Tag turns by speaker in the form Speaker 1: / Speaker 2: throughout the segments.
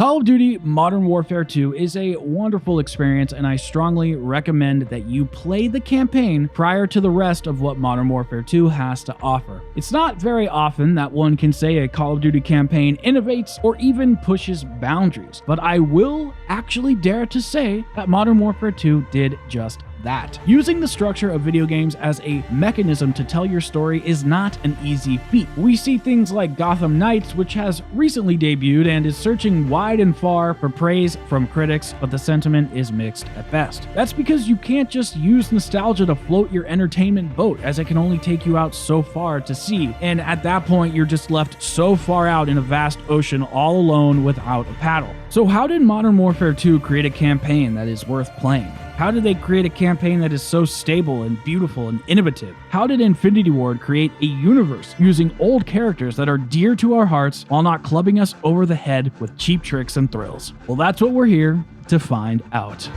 Speaker 1: Call of Duty Modern Warfare 2 is a wonderful experience, and I strongly recommend that you play the campaign prior to the rest of what Modern Warfare 2 has to offer. It's not very often that one can say a Call of Duty campaign innovates or even pushes boundaries, but I will actually dare to say that Modern Warfare 2 did just that. Using the structure of video games as a mechanism to tell your story is not an easy feat. We see things like Gotham Knights, which has recently debuted and is searching wide and far for praise from critics, but the sentiment is mixed at best. That's because you can't just use nostalgia to float your entertainment boat, as it can only take you out so far to sea, and at that point you're just left so far out in a vast ocean all alone without a paddle. So how did Modern Warfare 2 create a campaign that is worth playing? How did they create a campaign that is so stable and beautiful and innovative? How did Infinity Ward create a universe using old characters that are dear to our hearts while not clubbing us over the head with cheap tricks and thrills? Well, that's what we're here to find out.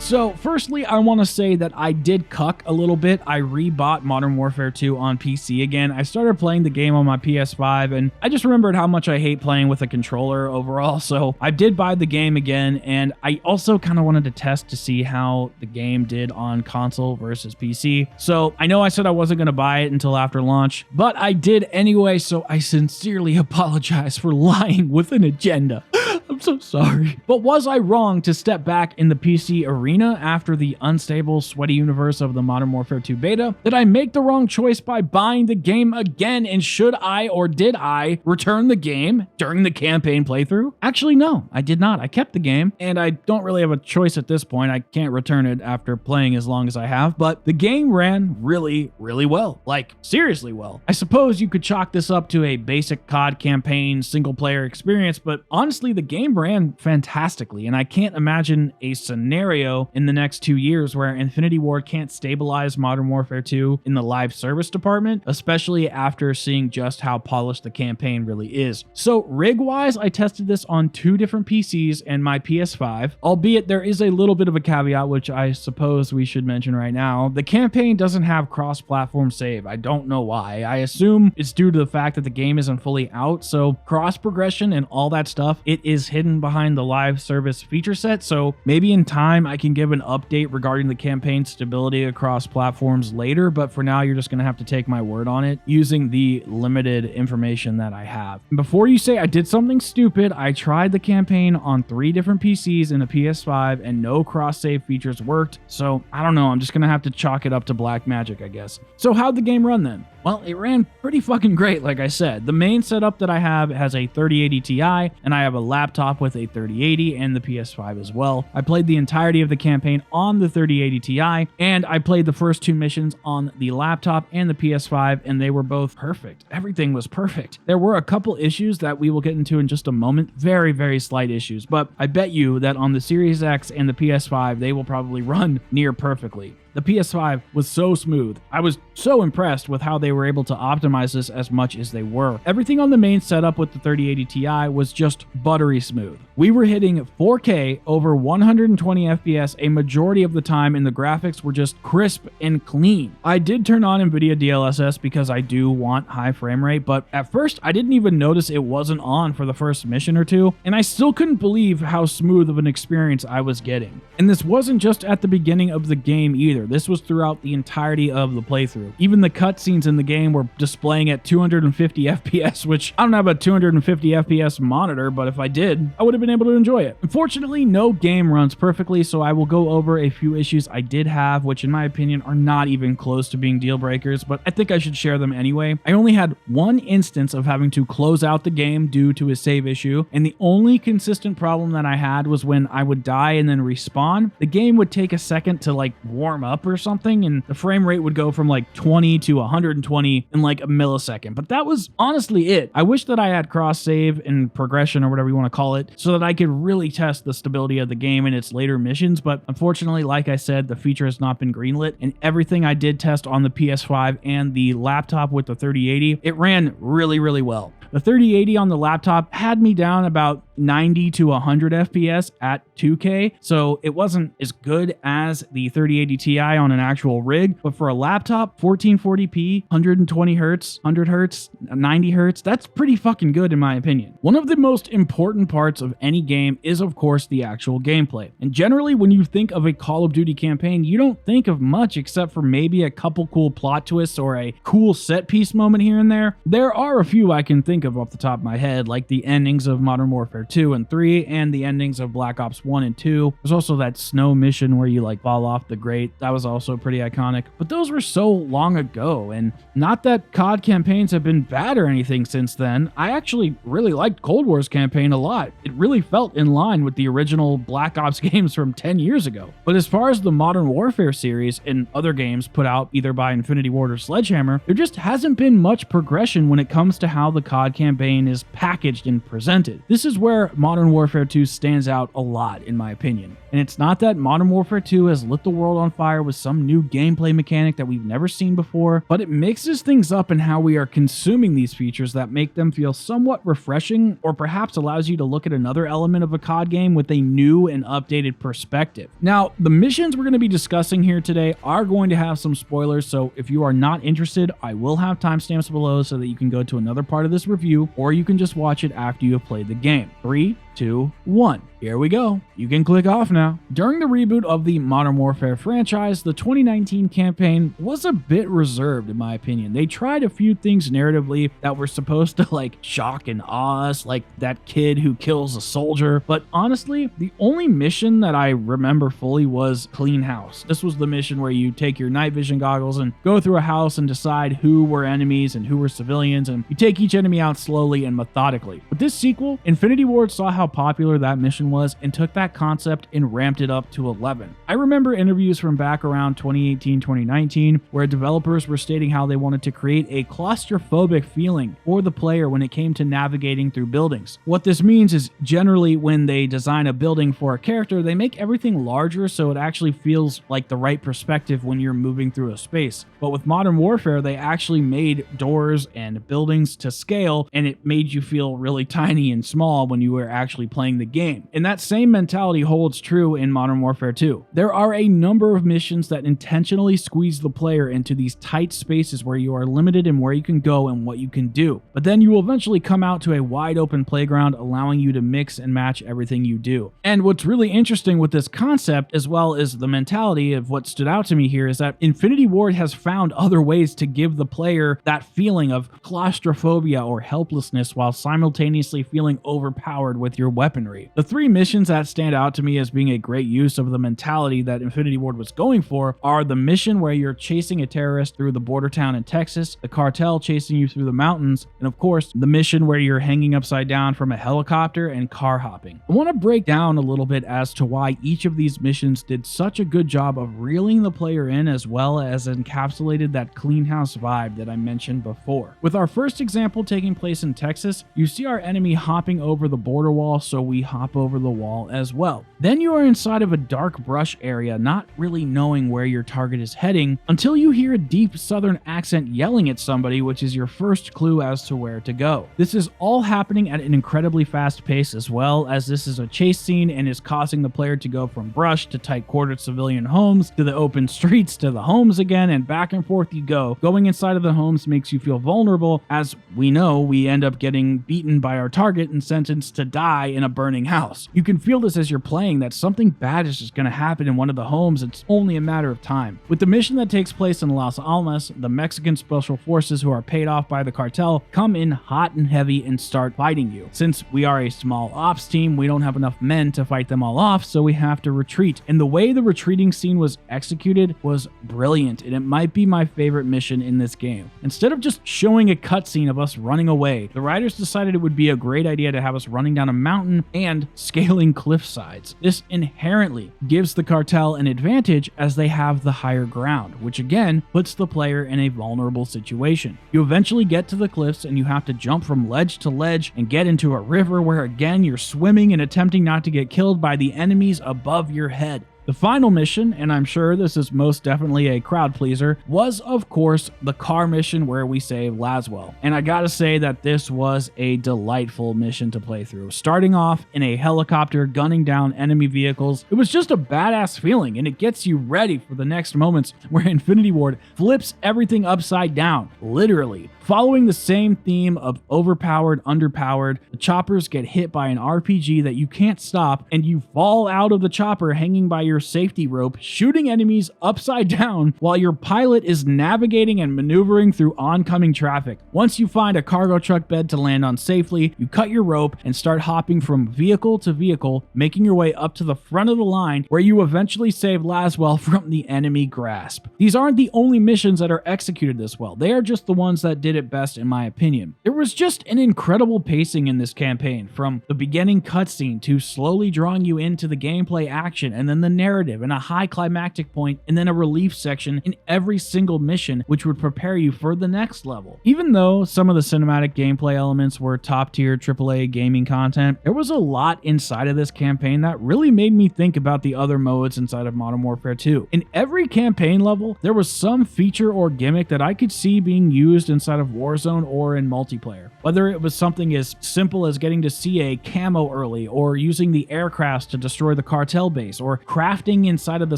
Speaker 1: So firstly, I want to say that I did cuck a little bit. I rebought Modern Warfare 2 on PC again. I started playing the game on my PS5, and I just remembered how much I hate playing with a controller overall, so I did buy the game again, and I also kind of wanted to test to see how the game did on console versus PC. So I know I said I wasn't going to buy it until after launch, but I did anyway, so I sincerely apologize for lying with an agenda. I'm so sorry. But was I wrong to step back in the PC arena after the unstable, sweaty universe of the Modern Warfare 2 beta? Did I make the wrong choice by buying the game again? And should I, or did I, return the game during the campaign playthrough? Actually, no, I did not. I kept the game, and I don't really have a choice at this point. I can't return it after playing as long as I have, but the game ran really, really well. Like, seriously well. I suppose you could chalk this up to a basic COD campaign single-player experience, but honestly, the game ran fantastically, and I can't imagine a scenario in the next 2 years where Infinity Ward can't stabilize Modern Warfare 2 in the live service department, especially after seeing just how polished the campaign really is. So rig-wise, I tested this on 2 different PCs and my PS5, albeit there is a little bit of a caveat, which I suppose we should mention right now. The campaign doesn't have cross-platform save. I don't know why. I assume it's due to the fact that the game isn't fully out, so cross-progression and all that stuff, it is hidden behind the live service feature set, so maybe in time I can give an update regarding the campaign stability across platforms later, but for now you're just going to have to take my word on it using the limited information that I have. Before you say I did something stupid, I tried the campaign on 3 different PCs and a PS5 and no cross-save features worked, so I don't know, I'm just going to have to chalk it up to black magic, I guess. So how'd the game run then? Well, it ran pretty fucking great, like I said. The main setup that I have has a 3080 Ti, and I have a laptop with a 3080 and the PS5 as well. I played the entirety of the campaign on the 3080 Ti, and I played the first 2 missions on the laptop and the PS5, and they were both perfect. Everything was perfect. There were a couple issues that we will get into in just a moment, very, very slight issues, but I bet you that on the Series X and the PS5, they will probably run near perfectly. The PS5 was so smooth. I was so impressed with how they were able to optimize this as much as they were. Everything on the main setup with the 3080 Ti was just buttery smooth. We were hitting 4K over 120 FPS a majority of the time, and the graphics were just crisp and clean. I did turn on NVIDIA DLSS because I do want high frame rate, but at first I didn't even notice it wasn't on for the first mission or 2, and I still couldn't believe how smooth of an experience I was getting. And this wasn't just at the beginning of the game either. This was throughout the entirety of the playthrough. Even the cutscenes in the game were displaying at 250 FPS, which I don't have a 250 FPS monitor, but if I did, I would have been able to enjoy it. Unfortunately, no game runs perfectly, so I will go over a few issues I did have, which in my opinion are not even close to being deal breakers, but I think I should share them anyway. I only had one instance of having to close out the game due to a save issue, and the only consistent problem that I had was when I would die and then respawn, the game would take a second to like warm up up or something, and the frame rate would go from like 20 to 120 in like a millisecond. But that was honestly it. I wish that I had cross save and progression or whatever you want to call it so that I could really test the stability of the game in its later missions. But unfortunately, like I said, the feature has not been greenlit, and everything I did test on the PS5 and the laptop with the 3080, it ran really, really well. The 3080 on the laptop had me down about 90 to 100 FPS at 2K, so it wasn't as good as the 3080 Ti on an actual rig, but for a laptop, 1440p, 120 hertz, 100 hertz, 90 hertz, that's pretty fucking good in my opinion. One of the most important parts of any game is, of course, the actual gameplay. And generally, when you think of a Call of Duty campaign, you don't think of much except for maybe a couple cool plot twists or a cool set piece moment here and there. There are a few I can think of off the top of my head, like the endings of Modern Warfare 2 and 3 and the endings of Black Ops 1 and 2. There's also that snow mission where you like fall off the grate. That was also pretty iconic. But those were so long ago, and not that COD campaigns have been bad or anything since then. I actually really liked Cold War's campaign a lot. It really felt in line with the original Black Ops games from 10 years ago. But as far as the Modern Warfare series and other games put out either by Infinity Ward or Sledgehammer, there just hasn't been much progression when it comes to how the COD campaign is packaged and presented. This is where Modern Warfare 2 stands out a lot, in my opinion. And it's not that Modern Warfare 2 has lit the world on fire with some new gameplay mechanic that we've never seen before, but it mixes things up in how we are consuming these features that make them feel somewhat refreshing, or perhaps allows you to look at another element of a COD game with a new and updated perspective. Now, the missions we're going to be discussing here today are going to have some spoilers, so if you are not interested, I will have timestamps below so that you can go to another part of this review, or you can just watch it after you have played the game. 3, 2, 1. Here we go. You can click off now. During the reboot of the Modern Warfare franchise, the 2019 campaign was a bit reserved in my opinion. They tried a few things narratively that were supposed to like shock and awe us, like that kid who kills a soldier, but honestly, the only mission that I remember fully was Clean House. This was the mission where you take your night vision goggles and go through a house and decide who were enemies and who were civilians, and you take each enemy out slowly and methodically. With this sequel, Infinity Ward saw how popular that mission was and took that concept and ramped it up to 11. I remember interviews from back around 2018-2019 where developers were stating how they wanted to create a claustrophobic feeling for the player when it came to navigating through buildings. What this means is generally when they design a building for a character, they make everything larger so it actually feels like the right perspective when you're moving through a space. But with Modern Warfare, they actually made doors and buildings to scale, and it made you feel really tiny and small when you were actually playing the game. And that same mentality holds true in Modern Warfare 2. There are a number of missions that intentionally squeeze the player into these tight spaces where you are limited in where you can go and what you can do. But then you will eventually come out to a wide open playground, allowing you to mix and match everything you do. And what's really interesting with this concept, as well as the mentality of what stood out to me here, is that Infinity Ward has found other ways to give the player that feeling of claustrophobia or helplessness while simultaneously feeling overpowered with your weaponry. The three missions that stand out to me as being a great use of the mentality that Infinity Ward was going for are the mission where you're chasing a terrorist through the border town in Texas, the cartel chasing you through the mountains, and of course, the mission where you're hanging upside down from a helicopter and car hopping. I want to break down a little bit as to why each of these missions did such a good job of reeling the player in, as well as encapsulated that clean house vibe that I mentioned before. With our first example taking place in Texas, you see our enemy hopping over the border wall, so we hop over the wall as well. Then you are inside of a dark brush area, not really knowing where your target is heading, until you hear a deep southern accent yelling at somebody, which is your first clue as to where to go. This is all happening at an incredibly fast pace, as well as this is a chase scene and is causing the player to go from brush to tight-quartered civilian homes to the open streets to the homes again, and back and forth you go. Going inside of the homes makes you feel vulnerable, as we know we end up getting beaten by our target and sentenced to die in a burning house. You can feel this as you're playing, that something bad is just going to happen in one of the homes. It's only a matter of time. With the mission that takes place in Las Almas, the Mexican special forces who are paid off by the cartel come in hot and heavy and start fighting you. Since we are a small ops team, we don't have enough men to fight them all off, so we have to retreat. And the way the retreating scene was executed was brilliant, and it might be my favorite mission in this game. Instead of just showing a cutscene of us running away, the writers decided it would be a great idea to have us running down a mountain and scaling cliff sides. This inherently gives the cartel an advantage as they have the higher ground, which again puts the player in a vulnerable situation. You eventually get to the cliffs and you have to jump from ledge to ledge and get into a river where again you're swimming and attempting not to get killed by the enemies above your head. The final mission, and I'm sure this is most definitely a crowd pleaser, was of course the car mission where we save Laswell. And I gotta say that this was a delightful mission to play through. Starting off in a helicopter gunning down enemy vehicles, it was just a badass feeling and it gets you ready for the next moments where Infinity Ward flips everything upside down, literally. Following the same theme of overpowered, underpowered, the choppers get hit by an RPG that you can't stop and you fall out of the chopper hanging by your safety rope, shooting enemies upside down while your pilot is navigating and maneuvering through oncoming traffic. Once you find a cargo truck bed to land on safely, you cut your rope and start hopping from vehicle to vehicle, making your way up to the front of the line where you eventually save Laswell from the enemy grasp. These aren't the only missions that are executed this well. They are just the ones that did it best in my opinion. There was just an incredible pacing in this campaign, from the beginning cutscene to slowly drawing you into the gameplay action and then the narrative and a high climactic point and then a relief section in every single mission which would prepare you for the next level. Even though some of the cinematic gameplay elements were top tier AAA gaming content, there was a lot inside of this campaign that really made me think about the other modes inside of Modern Warfare 2. In every campaign level, there was some feature or gimmick that I could see being used inside of Warzone or in multiplayer. Whether it was something as simple as getting to see a camo early, or using the aircrafts to destroy the cartel base, or crafting inside of the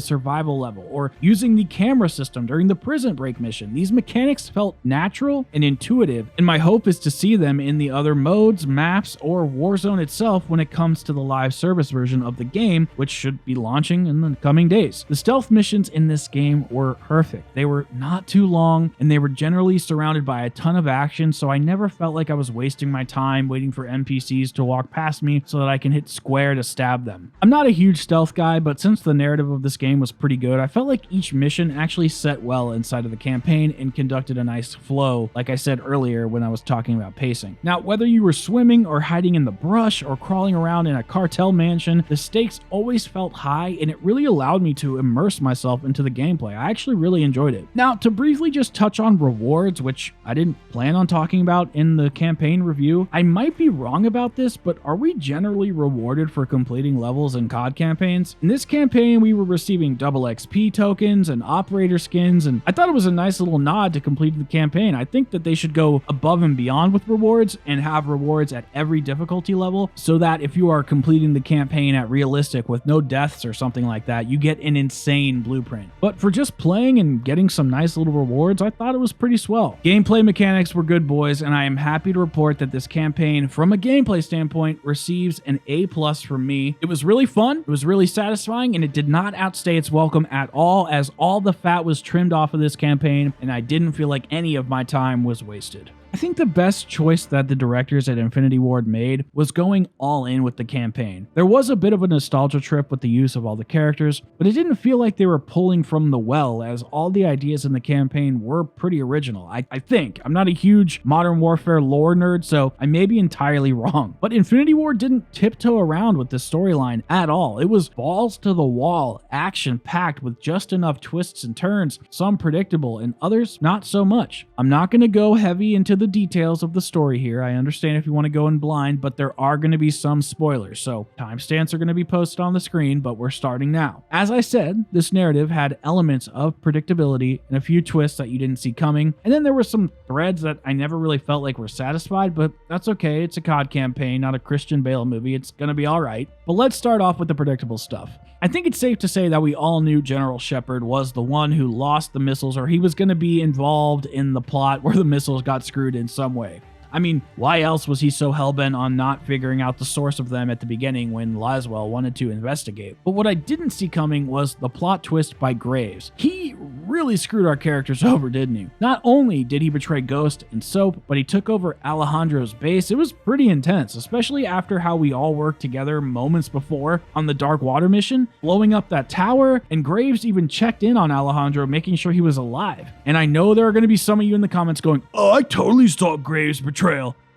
Speaker 1: survival level, or using the camera system during the prison break mission. These mechanics felt natural and intuitive, and my hope is to see them in the other modes, maps, or Warzone itself when it comes to the live service version of the game, which should be launching in the coming days. The stealth missions in this game were perfect. They were not too long, and they were generally surrounded by a ton of action, so I never felt like I was wasting my time waiting for NPCs to walk past me so that I can hit square to stab them. I'm not a huge stealth guy, but since the narrative of this game was pretty good, I felt like each mission actually set well inside of the campaign and conducted a nice flow, like I said earlier when I was talking about pacing. Now, whether you were swimming or hiding in the brush or crawling around in a cartel mansion, the stakes always felt high and it really allowed me to immerse myself into the gameplay. I actually really enjoyed it. Now, to briefly just touch on rewards, which I didn't plan on talking about in the campaign review, I might be wrong about this, but are we generally rewarded for completing levels in COD campaigns? In this campaign, we were receiving double XP tokens and operator skins, and I thought it was a nice little nod to complete the campaign. I think that they should go above and beyond with rewards and have rewards at every difficulty level so that if you are completing the campaign at realistic with no deaths or something like that, you get an insane blueprint. But for just playing and getting some nice little rewards, I thought it was pretty swell. Gameplay mechanics were good, boys, and I am happy to report that this campaign, from a gameplay standpoint, receives an A+ from me. It was really fun, it was really satisfying, and it did not outstay its welcome at all, as all the fat was trimmed off of this campaign, and I didn't feel like any of my time was wasted. I think the best choice that the directors at Infinity Ward made was going all in with the campaign. There was a bit of a nostalgia trip with the use of all the characters, but it didn't feel like they were pulling from the well, as all the ideas in the campaign were pretty original. I think. I'm not a huge Modern Warfare lore nerd, so I may be entirely wrong. But Infinity Ward didn't tiptoe around with the storyline at all. It was balls to the wall, action-packed with just enough twists and turns, some predictable and others not so much. I'm not going to go heavy into the details of the story here. I understand if you want to go in blind, but there are going to be some spoilers, so timestamps are going to be posted on the screen, but we're starting now. As I said, this narrative had elements of predictability and a few twists that you didn't see coming, and then there were some threads that I never really felt like were satisfied, but that's okay. It's a COD campaign, not a Christian Bale movie. It's going to be all right. But let's start off with the predictable stuff. I think it's safe to say that we all knew General Shepard was the one who lost the missiles, or he was going to be involved in the plot where the missiles got screwed in some way. I mean, why else was he so hellbent on not figuring out the source of them at the beginning when Laswell wanted to investigate? But what I didn't see coming was the plot twist by Graves. He really screwed our characters over, didn't he? Not only did he betray Ghost and Soap, but he took over Alejandro's base. It was pretty intense, especially after how we all worked together moments before on the Dark Water mission, blowing up that tower, and Graves even checked in on Alejandro, making sure he was alive. And I know there are going to be some of you in the comments going, "Oh, I totally saw Graves' betrayal."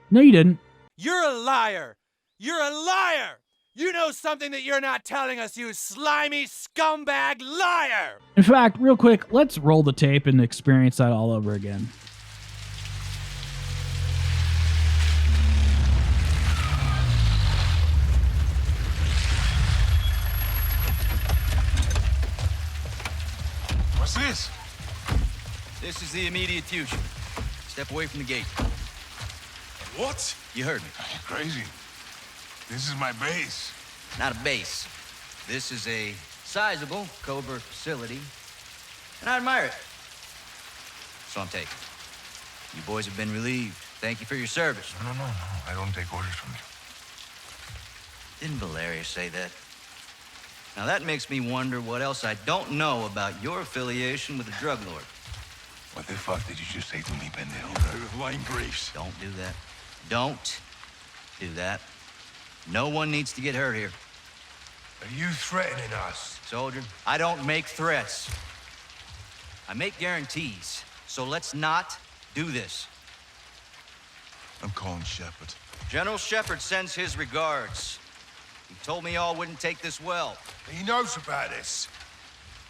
Speaker 1: No, you didn't.
Speaker 2: You're a liar! You're a liar! You know something that you're not telling us, you slimy scumbag liar!
Speaker 1: In fact, real quick, let's roll the tape and experience that all over again.
Speaker 3: What's this?
Speaker 4: This is the immediate future. Step away from the gate.
Speaker 3: What?
Speaker 4: You heard me.
Speaker 3: You're crazy. This is my base.
Speaker 4: Not a base. This is a sizable covert facility, and I admire it. So I'm taking. You boys have been relieved. Thank you for your service.
Speaker 3: No. I don't take orders from you.
Speaker 4: Didn't Valeria say that? Now that makes me wonder what else I don't know about your affiliation with the drug lord.
Speaker 3: What the fuck did you just say to me, pendejo? With lying briefs.
Speaker 4: Don't do that. Don't do that. No one needs to get hurt here.
Speaker 3: Are you threatening us?
Speaker 4: Soldier, I don't make threats. I make guarantees. So let's not do this.
Speaker 3: I'm calling Shepard.
Speaker 4: General Shepard sends his regards. He told me y'all wouldn't take this well.
Speaker 3: He knows about this.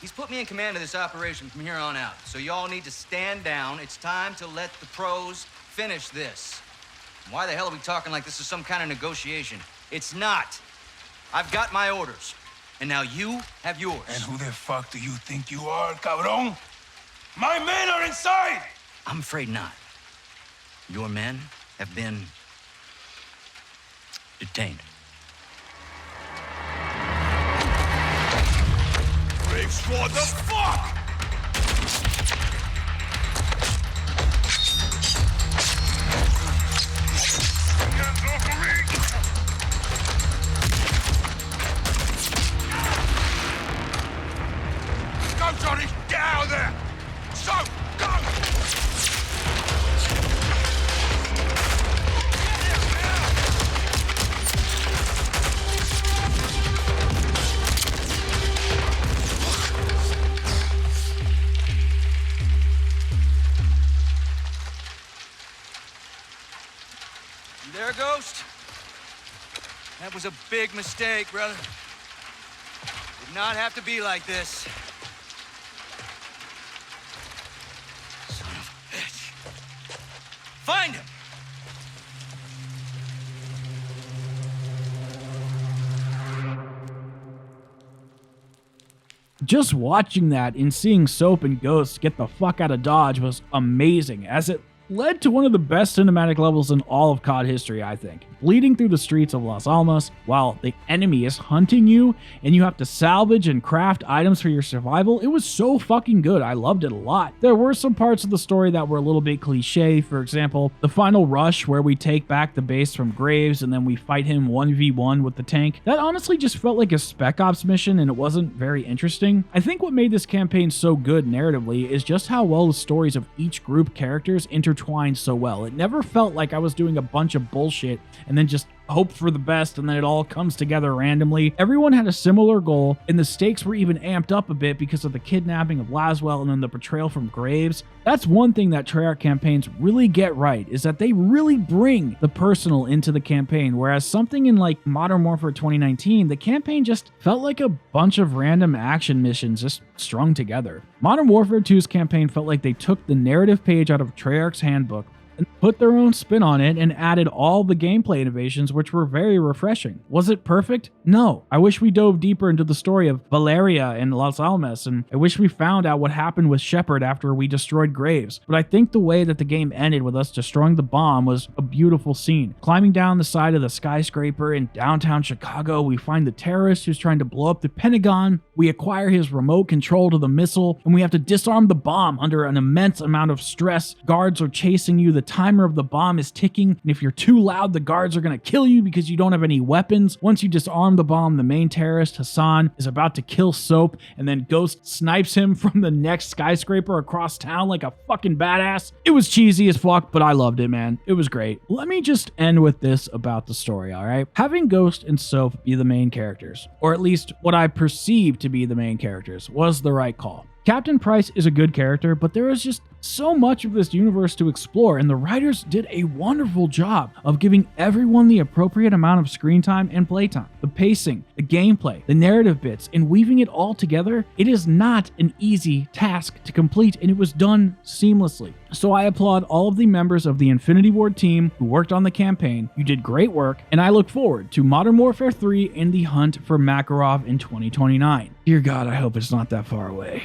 Speaker 4: He's put me in command of this operation from here on out. So y'all need to stand down. It's time to let the pros finish this. Why the hell are we talking like this is some kind of negotiation? It's not. I've got my orders. And now you have yours.
Speaker 3: And who the fuck do you think you are, cabron? My men are inside!
Speaker 4: I'm afraid not. Your men have been detained.
Speaker 3: Graves, what the fuck? Go, Johnny! Get out of there! So, go!
Speaker 4: You there, Ghost? That was a big mistake, brother. Did not have to be like this. Son of a bitch. Find him!
Speaker 1: Just watching that and seeing Soap and Ghost get the fuck out of Dodge was amazing, as it led to one of the best cinematic levels in all of COD history, I think. Bleeding through the streets of Las Almas while the enemy is hunting you and you have to salvage and craft items for your survival. It was so fucking good. I loved it a lot. There were some parts of the story that were a little bit cliche. For example, the final rush where we take back the base from Graves and then we fight him 1v1 with the tank. That honestly just felt like a Spec Ops mission and it wasn't very interesting. I think what made this campaign so good narratively is just how well the stories of each group characters intertwined so well. It never felt like I was doing a bunch of bullshit and then just hope for the best and then it all comes together randomly. Everyone had a similar goal and the stakes were even amped up a bit because of the kidnapping of Laswell and then the betrayal from Graves. That's one thing that Treyarch campaigns really get right, is that they really bring the personal into the campaign, whereas something in like Modern Warfare 2019, the campaign just felt like a bunch of random action missions just strung together. Modern Warfare 2's campaign felt like they took the narrative page out of Treyarch's handbook and put their own spin on it and added all the gameplay innovations, which were very refreshing. Was it perfect? No. I wish we dove deeper into the story of Valeria and Las Almas, and I wish we found out what happened with Shepard after we destroyed Graves. But I think the way that the game ended with us destroying the bomb was a beautiful scene. Climbing down the side of the skyscraper in downtown Chicago, we find the terrorist who's trying to blow up the Pentagon. We acquire his remote control to the missile, and we have to disarm the bomb under an immense amount of stress. Guards are chasing you. The timer of the bomb is ticking, and if you're too loud, the guards are going to kill you because you don't have any weapons. Once you disarm the bomb, the main terrorist, Hassan, is about to kill Soap, and then Ghost snipes him from the next skyscraper across town like a fucking badass. It was cheesy as fuck, but I loved it, man. It was great. Let me just end with this about the story, alright? Having Ghost and Soap be the main characters, or at least what I perceived to be the main characters, was the right call. Captain Price is a good character, but there is just so much of this universe to explore, and the writers did a wonderful job of giving everyone the appropriate amount of screen time and playtime. The pacing, the gameplay, the narrative bits, and weaving it all together, it is not an easy task to complete, and it was done seamlessly. So I applaud all of the members of the Infinity Ward team who worked on the campaign. You did great work, and I look forward to Modern Warfare 3 and the hunt for Makarov in 2029. Dear God, I hope it's not that far away.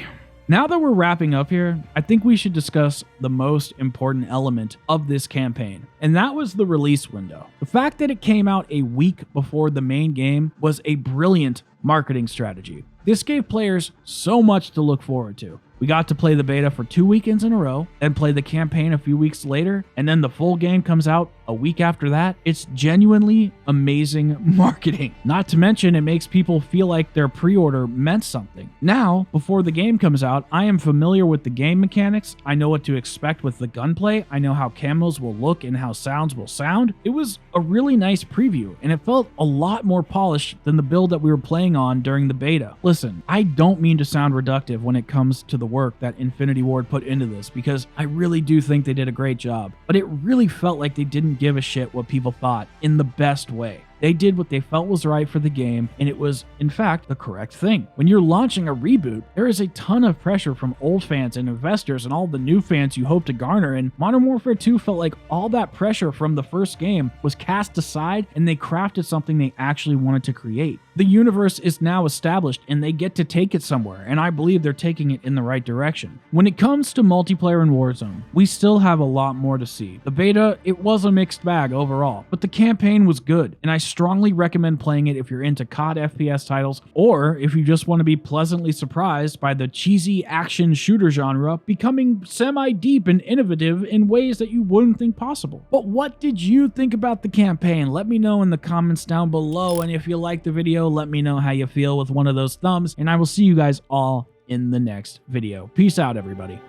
Speaker 1: Now that we're wrapping up here, I think we should discuss the most important element of this campaign, and that was the release window. The fact that it came out a week before the main game was a brilliant marketing strategy. This gave players so much to look forward to. We got to play the beta for 2 weekends in a row, then play the campaign a few weeks later, and then the full game comes out a week after that. It's genuinely amazing marketing. Not to mention, it makes people feel like their pre-order meant something. Now, before the game comes out, I am familiar with the game mechanics. I know what to expect with the gunplay. I know how camos will look and how sounds will sound. It was a really nice preview, and it felt a lot more polished than the build that we were playing on during the beta. Listen, I don't mean to sound reductive when it comes to the work that Infinity Ward put into this, because I really do think they did a great job, but it really felt like they didn't give a shit what people thought in the best way. They did what they felt was right for the game, and it was, in fact, the correct thing. When you're launching a reboot, there is a ton of pressure from old fans and investors and all the new fans you hope to garner, and Modern Warfare 2 felt like all that pressure from the first game was cast aside, and they crafted something they actually wanted to create. The universe is now established, and they get to take it somewhere, and I believe they're taking it in the right direction. When it comes to multiplayer in Warzone, we still have a lot more to see. The beta, it was a mixed bag overall, but the campaign was good, and I strongly recommend playing it if you're into COD FPS titles, or if you just want to be pleasantly surprised by the cheesy action shooter genre becoming semi-deep and innovative in ways that you wouldn't think possible. But what did you think about the campaign? Let me know in the comments down below, and if you liked the video, let me know how you feel with one of those thumbs, and I will see you guys all in the next video. Peace out, everybody.